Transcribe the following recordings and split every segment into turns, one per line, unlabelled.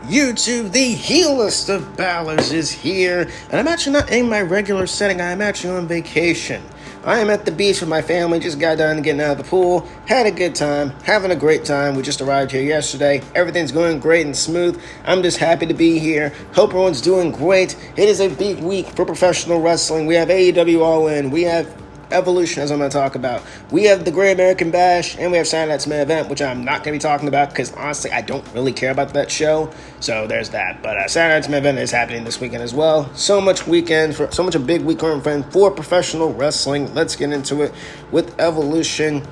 YouTube, the heelest of ballers is here, and I'm actually not in my regular setting. I'm actually on vacation. I am at the beach with my family, just got done getting out of the pool, had a good time, having a great time. We just arrived here yesterday. Everything's going great and smooth. I'm just happy to be here. Hope everyone's doing great. It is a big week for professional wrestling. We have AEW All In. We have Evolution, as I'm going to talk about. We have the Great American Bash, and we have Saturday Night's Main Event, which I'm not going to be talking about because, honestly, I don't really care about that show. So there's that. But Saturday Night's Main Event is happening this weekend as well. So much a big weekend for professional wrestling. Let's get into it with Evolution.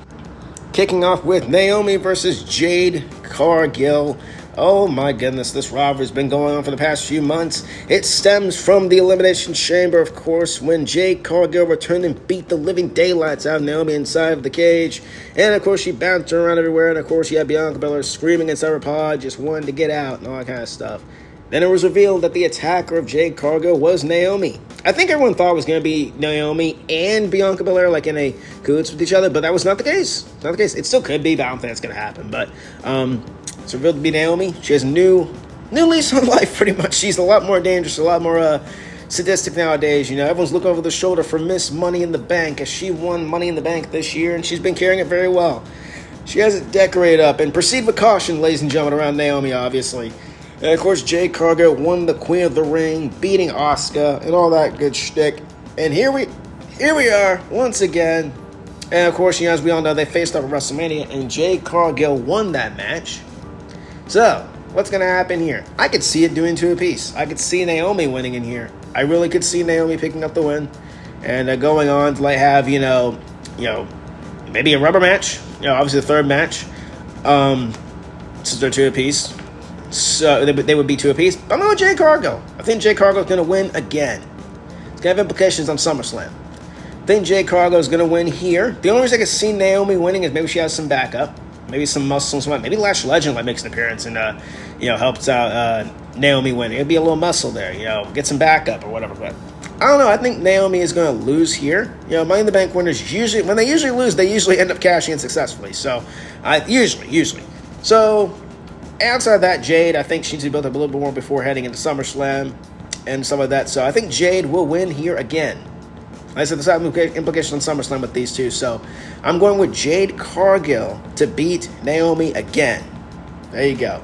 Kicking off with Naomi versus Jade Cargill. Oh my goodness, this rivalry's been going on for the past few months. It stems from the Elimination Chamber, of course, when Jade Cargill returned and beat the living daylights out of Naomi inside of the cage. And of course, she bounced around everywhere. And of course, you had Bianca Belair screaming inside her pod, just wanting to get out and all that kind of stuff. Then it was revealed that the attacker of Jade Cargill was Naomi. I think everyone thought it was going to be Naomi and Bianca Belair like in a cahoots with each other, but that was not the case. Not the case. It still could be, but I don't think it's going to happen. But it's revealed to be Naomi. She has a new lease on life, pretty much. She's a lot more dangerous, a lot more sadistic nowadays. You know, everyone's looking over the shoulder for Miss Money in the Bank, as she won Money in the Bank this year, and she's been carrying it very well. She has it decorated up, and proceed with caution, ladies and gentlemen, around Naomi, obviously. And of course, Jade Cargill won the Queen of the Ring, beating Asuka and all that good shtick. And here we are once again. And of course, as we all know, they faced up at WrestleMania, and Jade Cargill won that match. So, what's going to happen here? I could see it doing two apiece. I could see Naomi winning in here. I really could see Naomi picking up the win and going on to have maybe a rubber match. Obviously the third match. Since they're two apiece. So they would be two apiece. But I'm going with Jade Cargill. I think Jade Cargill is going to win again. It's going to have implications on SummerSlam. I think Jade Cargill is going to win here. The only reason I can see Naomi winning is maybe she has some backup. Maybe some muscle, maybe Lash Legend makes an appearance and helps out Naomi win. It'd be a little muscle there, get some backup or whatever. But I don't know. I think Naomi is going to lose here. Money in the Bank winners usually, when they usually lose, they usually end up cashing in successfully. So usually. So outside of that, Jade, I think she needs to build up a little bit more before heading into SummerSlam and stuff like that. So I think Jade will win here again. Like I said, there's implications on SummerSlam with these two, so I'm going with Jade Cargill to beat Naomi again. There you go.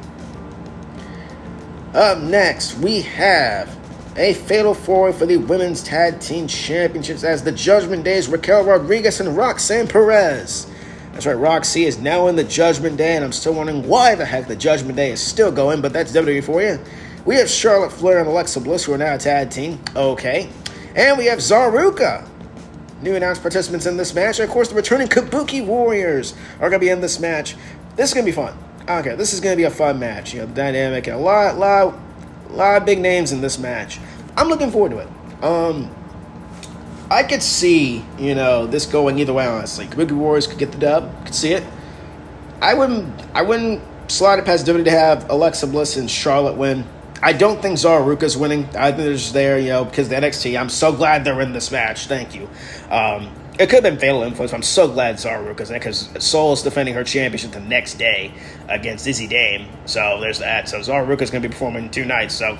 Up next, we have a fatal four-way for the Women's Tag Team Championships as the Judgment Day's Raquel Rodriguez and Roxanne Perez. That's right, Roxy is now in the Judgment Day, and I'm still wondering why the heck the Judgment Day is still going, but that's WWE for you. We have Charlotte Flair and Alexa Bliss, who are now a tag team. Okay. And we have Zaruka. New announced participants in this match. And, of course, the returning Kabuki Warriors are going to be in this match. This is going to be fun. Okay, this is going to be a fun match. The dynamic and a lot of big names in this match. I'm looking forward to it. I could see, this going either way, honestly. Kabuki Warriors could get the dub. Could see it. I wouldn't slide it past WWE to have Alexa Bliss and Charlotte win. I don't think Zaruka's winning. I think they're just there, because the NXT. I'm so glad they're in this match. Thank you. It could have been Fatal Influence, but I'm so glad Zaruka's in it because Soul's defending her championship the next day against Izzy Dame. So there's that. So Zaruka's going to be performing 2 nights, or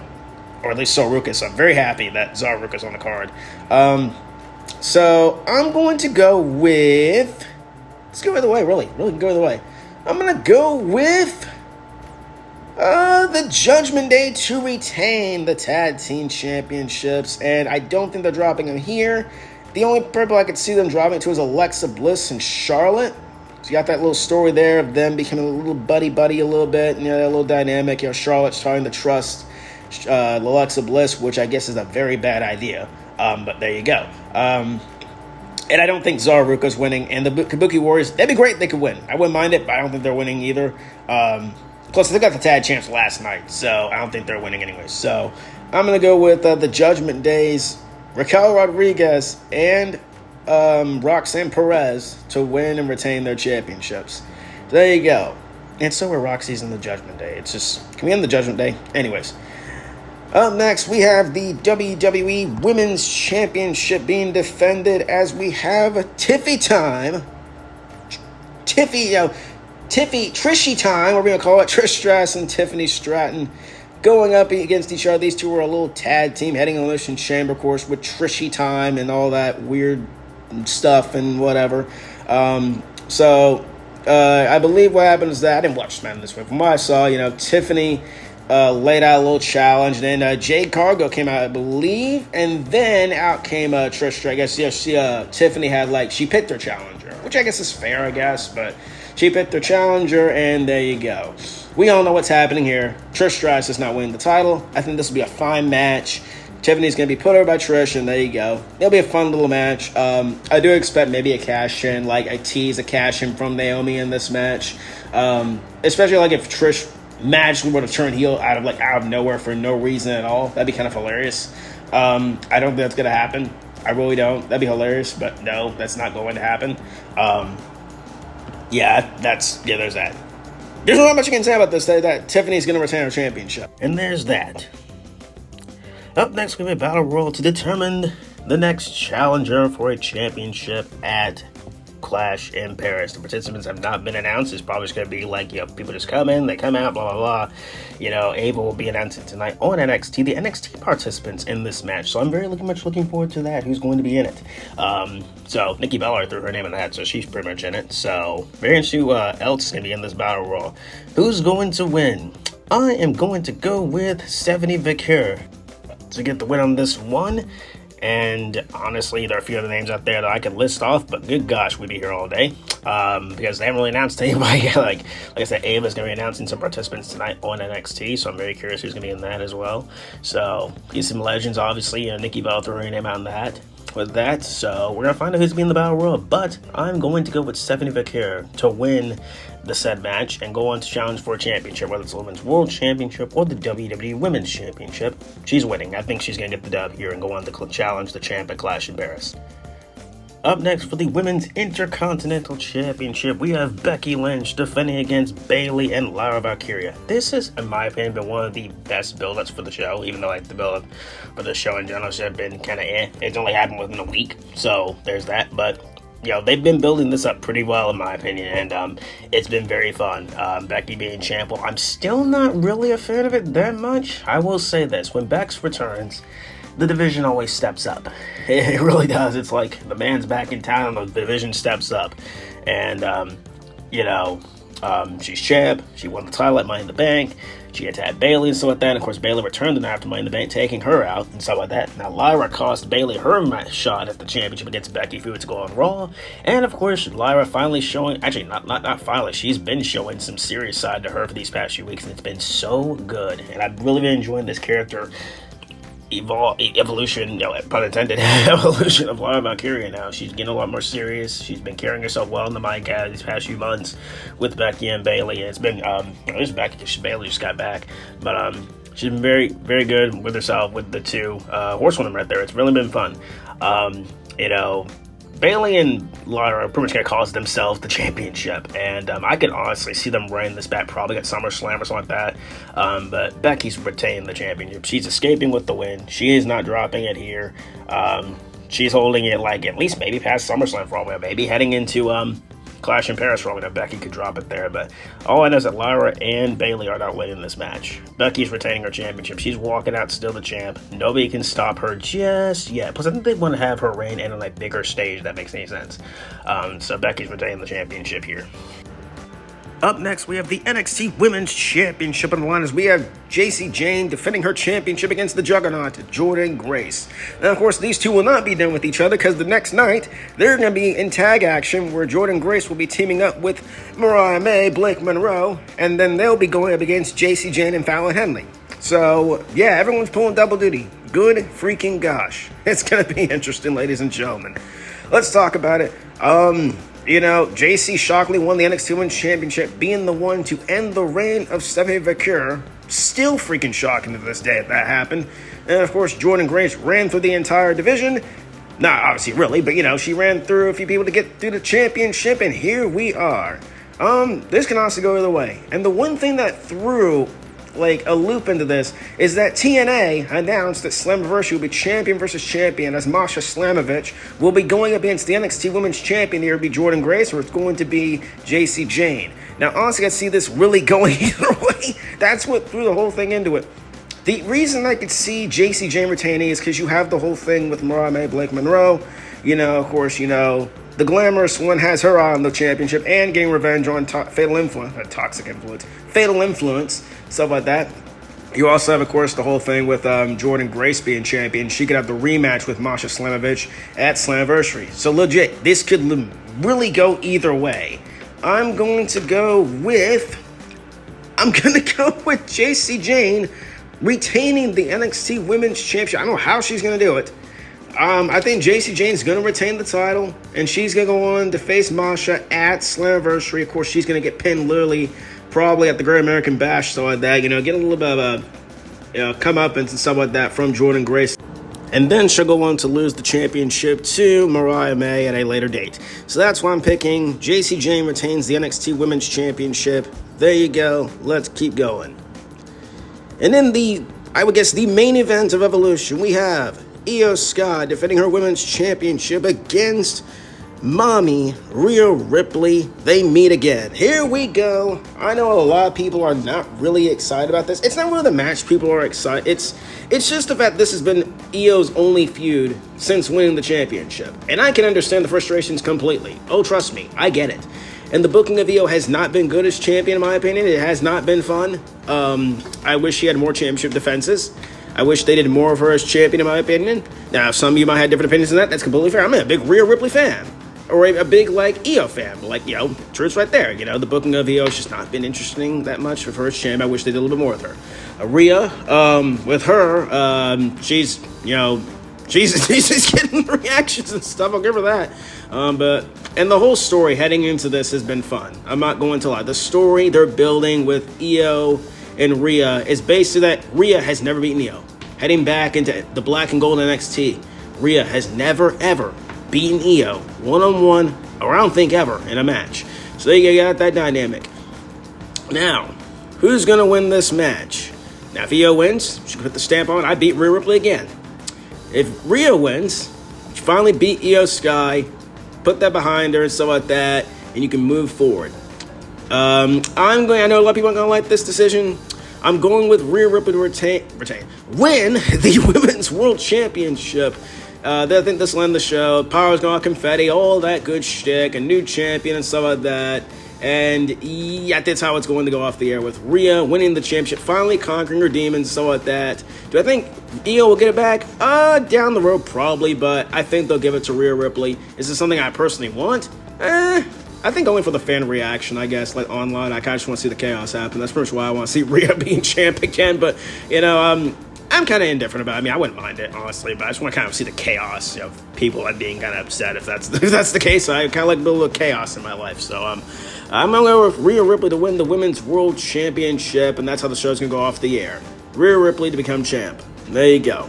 at least Zaruka. So I'm very happy that Zaruka's on the card. So I'm going to go with... Let's go either way, really. Really can go either way. I'm going to go with... the Judgment Day to retain the Tag Team Championships, and I don't think they're dropping them here. The only people I could see them dropping to is Alexa Bliss and Charlotte. So you got that little story there of them becoming a little buddy a little bit, that little dynamic. Charlotte's trying to trust Alexa Bliss, which I guess is a very bad idea. But there you go. And I don't think Zaruka's winning, and the Kabuki Warriors, that'd be great if they could win. I wouldn't mind it, but I don't think they're winning either. Plus, they got the tag champs last night, so I don't think they're winning anyway. So, I'm going to go with the Judgment Days, Raquel Rodriguez, and Roxanne Perez to win and retain their championships. There you go. And so are Roxy's in the Judgment Day. It's just, can we end the Judgment Day? Anyways. Up next, we have the WWE Women's Championship being defended as we have Trishy time. We're going to call it Trish Stratus and Tiffany Stratton going up against each other. These two were a little tag team heading on Elimination Chamber course with Trishy time and all that weird stuff and whatever. I believe what happened is that I didn't watch SmackDown this week. From what I saw, Tiffany laid out a little challenge, and then Jade Cargill came out, I believe, and then out came Trish. I guess Tiffany had she picked her challenger, which I guess is fair, I guess, but she picked her challenger, and there you go. We all know what's happening here. Trish Stratus is not winning the title. I think this will be a fine match. Tiffany's going to be put over by Trish, and there you go. It'll be a fun little match. I do expect maybe a cash-in, a tease, a cash-in from Naomi in this match. Especially if Trish magically were to turn heel out of nowhere for no reason at all. That'd be kind of hilarious. I don't think that's going to happen. I really don't. That'd be hilarious, but no, that's not going to happen. There's that. There's not much you can say about this, that Tiffany's going to retain her championship. And there's that. Up next, we have a battle royal to determine the next challenger for a championship at Clash in Paris. The participants have not been announced. It's probably just going to be people just come in, they come out, blah, blah, blah. Ava will be announcing tonight on NXT, the NXT participants in this match. So I'm very much looking forward to that, who's going to be in it. So Nikki Bella threw her name in the hat, so she's pretty much in it. So very interesting who else is going to be in this battle royal. Who's going to win? I am going to go with Stephanie Vaquer to get the win on this one. And honestly, there are a few other names out there that I could list off, but good gosh, we'd be here all day. Because they haven't really announced anybody. like I said, Ava's going to be announcing some participants tonight on NXT, so I'm very curious who's going to be in that as well. So, he's some legends, obviously. Nikki Bella threw her name out with that. So, we're going to find out who's going to be in the Battle Royal. But I'm going to go with Stephanie Vaquer to win the said match and go on to challenge for a championship, whether it's the Women's World Championship or the WWE Women's Championship. She's winning. I think she's going to get the dub here and go on to challenge the champ at Clash in Paris. Up next for the Women's Intercontinental Championship, we have Becky Lynch defending against Bayley and Lyra Valkyria. This has, in my opinion, been one of the best build-ups for the show, even though the build-up for the show in general should have been kind of It's only happened within a week, so there's that, but they've been building this up pretty well, in my opinion, and it's been very fun. Becky being champ, I'm still not really a fan of it that much. I will say this, when Bex returns, the division always steps up. It really does. It's like the man's back in town, the division steps up. And, she's champ. She won the title at Money in the Bank. She had to have Bayley and stuff like that. And of course, Bayley returned in after Money in the Bank, taking her out and stuff like that. Now, Lyra cost Bayley her shot at the championship against Becky if it was to go on Raw. And of course, Lyra finally showing, actually, not finally, she's been showing some serious side to her for these past few weeks, and it's been so good. And I've really been enjoying this character evolution, pun intended, evolution of Lyra Valkyria now. She's getting a lot more serious. She's been carrying herself well in the mic these past few months with Becky and Bayley. And it's been, this is Becky because Bayley just got back. But she's been very, very good with herself, with the two horsewomen right there. It's really been fun. Bayley and Lyra are pretty much going to cost themselves the championship, and I could honestly see them running this back probably at SummerSlam or something like that, but Becky's retaining the championship. She's escaping with the win. She is not dropping it here. She's holding it at least maybe past SummerSlam for all we know, maybe heading into Clash in Paris for all we know. Becky could drop it there, but all I know is that Lyra and Bayley are not winning this match. Becky's retaining her championship. She's walking out still the champ. Nobody can stop her just yet. Plus, I think they want to have her reign in on a bigger stage, if that makes any sense. So Becky's retaining the championship here. Up next, we have the NXT Women's Championship on the line as we have Jacy Jayne defending her championship against the Juggernaut, Jordynne Grace. Now, of course, these two will not be done with each other because the next night, they're going to be in tag action where Jordynne Grace will be teaming up with Mariah May, Blake Monroe, and then they'll be going up against Jacy Jayne and Fallon Henley. So, yeah, everyone's pulling double duty. Good freaking gosh. It's going to be interesting, ladies and gentlemen. Let's talk about it. Jacy shockingly won the NXT Women's Championship, being the one to end the reign of Stephanie Vaquer. Still freaking shocking to this day that happened. And of course, Jordynne Grace ran through the entire division. Not obviously really, but she ran through a few people to get through the championship, and here we are. This can also go either way. And the one thing that threw a loop into this is that TNA announced that Slammiversary will be champion versus champion, as Masha Slamovich will be going up against the NXT Women's Champion. Either be Jordynne Grace or it's going to be Jacy Jayne. Now, honestly, I see this really going either way. That's what threw the whole thing into it. The reason I could see Jacy Jayne retaining is because you have the whole thing with Mariah May, Blake Monroe. Of course, the glamorous one has her eye on the championship and getting revenge on Fatal Influence, stuff like that. You also have, of course, the whole thing with Jordynne Grace being champion. She could have the rematch with Masha Slamovich at Slammiversary. So legit, this could really go either way. I'm going to go with Jacy Jayne retaining the NXT Women's Championship. I don't know how she's going to do it. I think Jacy Jayne's going to retain the title, and she's going to go on to face Masha at Slammiversary. Of course, she's going to get pinned literally probably at the Great American Bash, so like that, get a little bit of a comeuppance and stuff like that from Jordynne Grace. And then she'll go on to lose the championship to Mariah May at a later date. So that's why I'm picking. Jacy Jayne retains the NXT Women's Championship. There you go. Let's keep going. And then the main event of Evolution, we have Io Sky defending her Women's Championship against Mommy Rhea Ripley. They meet again. Here we go. I know a lot of people are not really excited about this. It's not really the match people are excited. It's just the fact this has been Io's only feud since winning the championship. And I can understand the frustrations completely. Oh, trust me, I get it. And the booking of Io has not been good as champion, in my opinion. It has not been fun. I wish she had more championship defenses. I wish they did more of her as champion, in my opinion. Now, some of you might have different opinions on that. That's completely fair. I'm a big Rhea Ripley fan. Or a big, Io fan. But, truth's right there. The booking of Io has just not been interesting that much for her as champ. I wish they did a little bit more with her. Rhea, with her, she's getting reactions and stuff. I'll give her that. And the whole story heading into this has been fun. I'm not going to lie. The story they're building with Io and Rhea is based on that Rhea has never beaten Io. Heading back into the Black and Gold NXT, Rhea has never, ever beaten Io one-on-one, or I don't think ever, in a match. So you got that dynamic. Now, who's going to win this match? Now, if Io wins, she can put the stamp on, I beat Rhea Ripley again. If Rhea wins, she finally beat Io Sky, put that behind her and stuff like that, and you can move forward. I know a lot of people aren't going to like this decision. I'm going with Rhea Ripley to win the Women's World Championship. I think this will end the show. Power's going to confetti, all that good shtick, a new champion and stuff like that. And yeah, that's how it's going to go off the air, with Rhea winning the championship, finally conquering her demons, stuff like that. Do I think Io will get it back? Down the road, probably, but I think they'll give it to Rhea Ripley. Is this something I personally want? I think only for the fan reaction, I guess, online. I kind of just want to see the chaos happen. That's pretty much why I want to see Rhea being champ again. But, I'm kind of indifferent about it. I mean, I wouldn't mind it, honestly, but I just want to kind of see the chaos of people being kind of upset if that's the case. I kind of like a little chaos in my life. So I'm going to go with Rhea Ripley to win the Women's World Championship, and that's how the show's going to go off the air. Rhea Ripley to become champ. There you go.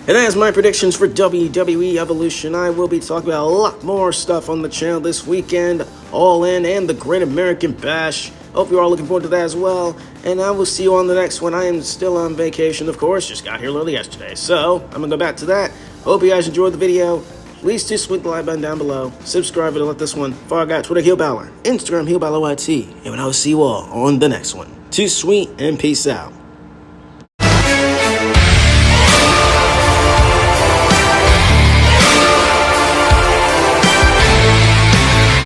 And that's my predictions for WWE Evolution. I will be talking about a lot more stuff on the channel this weekend. All In and the Great American Bash. Hope you're all looking forward to that as well. And I will see you on the next one. I am still on vacation, of course. Just got here literally yesterday. So, I'm going to go back to that. Hope you guys enjoyed the video. Please just click the like button down below. Subscribe if you like this one. Follow guy, Twitter, Heel Balor. Instagram, Heel Balor YT. And I will see you all on the next one. Too sweet and peace out.